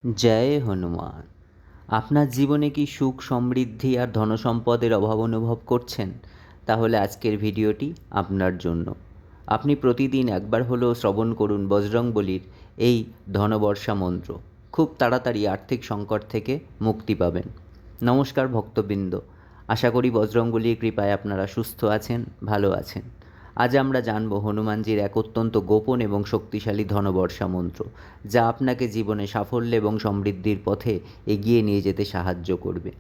জয় হনুমান। আপনার জীবনে কি সুখ, সমৃদ্ধি আর ধনসম্পদের অভাব অনুভব করছেন? তাহলে আজকের ভিডিওটি আপনার জন্য। আপনি প্রতিদিন একবার হলেও শ্রবণ করুন বজরংবলীর এই ধনবর্ষা মন্ত্র। খুব তাড়াতাড়ি আর্থিক সংকট থেকে মুক্তি পাবেন। নমস্কার ভক্তবৃন্দ, আশা করি বজরংবলীর কৃপায় আপনারা সুস্থ আছেন, ভালো আছেন। আজ আমরা জানব হনুমানজির এক অত্যন্ত গোপন এবং শক্তিশালী ধনবর্ষা মন্ত্র, যা আপনাকে জীবনে সাফল্য এবং সমৃদ্ধির পথে এগিয়ে নিয়ে যেতে সাহায্য করবে।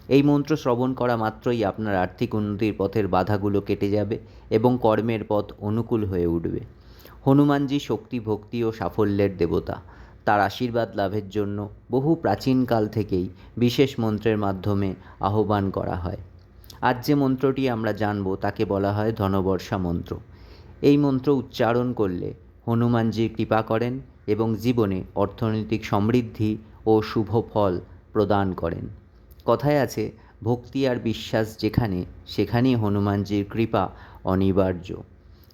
এই মন্ত্র শ্রবণ করা মাত্রই আপনার আর্থিক উন্নতির পথের বাধাগুলো কেটে যাবে এবং কর্মের পথ অনুকূল হয়ে উঠবে। হনুমানজি শক্তি, ভক্তি ও সাফল্যের দেবতা। তার আশীর্বাদ লাভের জন্য বহু প্রাচীনকাল থেকেই বিশেষ মন্ত্রের মাধ্যমে আহ্বান করা হয়। আজ যে মন্ত্রটি আমরা জানব তাকে বলা হয় ধনবর্ষা মন্ত্র। এই মন্ত্র উচ্চারণ করলে হনুমানজি কৃপা করেন এবং জীবনে অর্থনৈতিক সমৃদ্ধি ও শুভ ফল প্রদান করেন। কথায় আছে, ভক্তি আর বিশ্বাস যেখানে, সেখানেই হনুমানজির কৃপা অনিবার্য।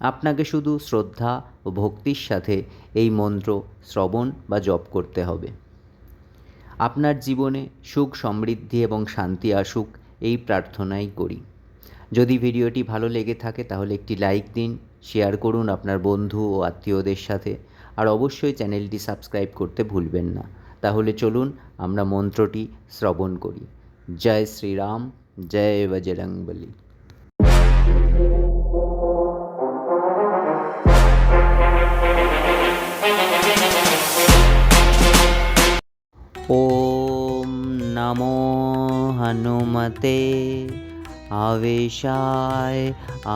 আপনাকে শুধু শ্রদ্ধা ও ভক্তির সাথে এই মন্ত্র শ্রবণ বা জপ করতে হবে। আপনার জীবনে সুখ, সমৃদ্ধি এবং শান্তি আসুক, এই প্রার্থনাই করি। যদি ভিডিওটি ভালো লেগে থাকে তাহলে একটি লাইক দিন, শেয়ার করুন আপনার বন্ধু ও আত্মীয়দের সাথে, আর অবশ্যই চ্যানেলটি সাবস্ক্রাইব করতে ভুলবেন না। তাহলে চলুন আমরা মন্ত্রটি শ্রবণ করি। জয় শ্রীরাম, জয় বজরংবলী। ওম নমো হনুমতে আবেশায়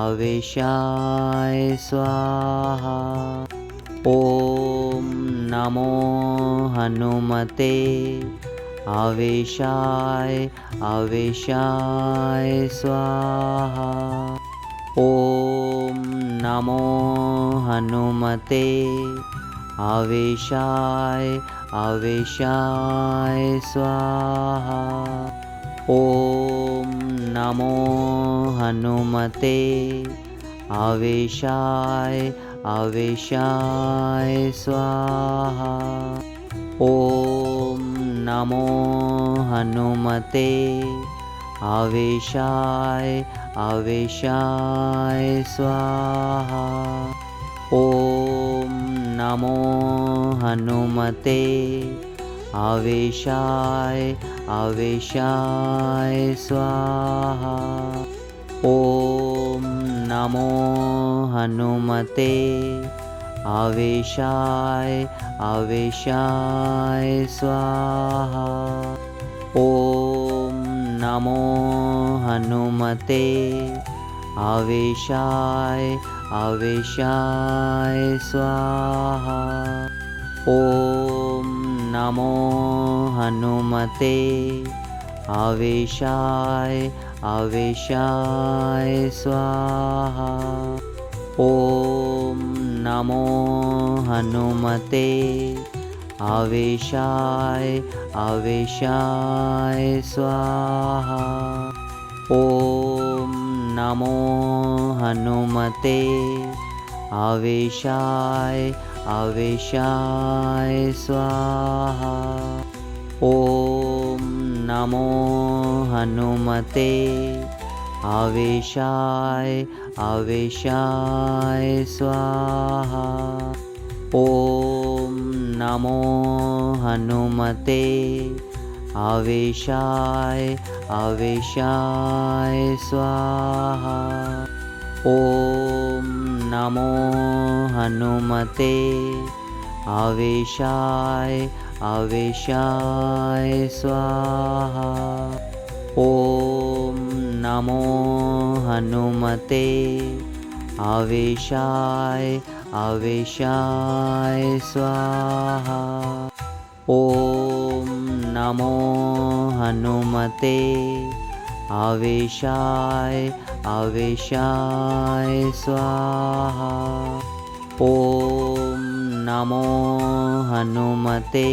আবেশায় স্বাহা। ওম নমো হনুমতে আবেশায় আবেশায় স্বাহা। ওম নমো হনুমতে আবেশায় আবেশায় স্বাহা। ওম নমো হনুমতে আবেশায় আবেশায় স্বাহা। ওম নমো হনুমতে আবেশায় আবেশায় স্বাহা। ওম নমো হনুমতে আবেশায় আবেশায় স্বাহা। ওম নমো হনুমতে আবেশায় আবেশায় স্বাহা। ওম নমো হনুমতে আবেশায় আবেশায় স্বাহা। ওম নমো হনুমতে আবেশায় আবেশায় স্বাহা। ওম নমো হনুমতে আবেশায় আবেশায় স্বাহা। ওম নমো হনুমতে আবেশায় আবেশায় স্বাহা। ওম নমো হনুমতে আবেশায় আবেশায় স্বাহা। ওম নমো হনুমতে আবেশায় আবেশায় স্বাহা। ওম নমো হনুমতে আবেশায় আবেশায় স্বাহা। ওম নমো হনুমতে আবেশায় আবেশায় স্বাহা। ওম নমো হনুমতে আবেশায় আবেশায় স্বাহা। ওম নমো হনুমতে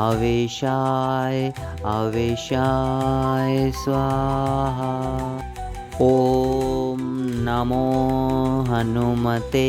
আবেশায় আবেশায় স্বাহা। ওম নমো হনুমতে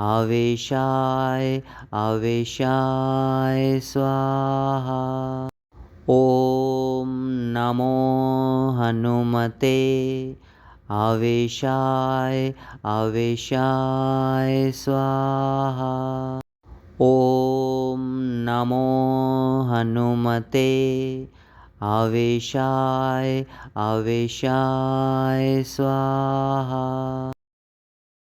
आवेशाय आवेशाय स्वाहा। ॐ नमो हनुमते आवेशाय आवेशाय स्वाहा। ॐ नमो हनुमते आवेशाय आवेशाय स्वाहा।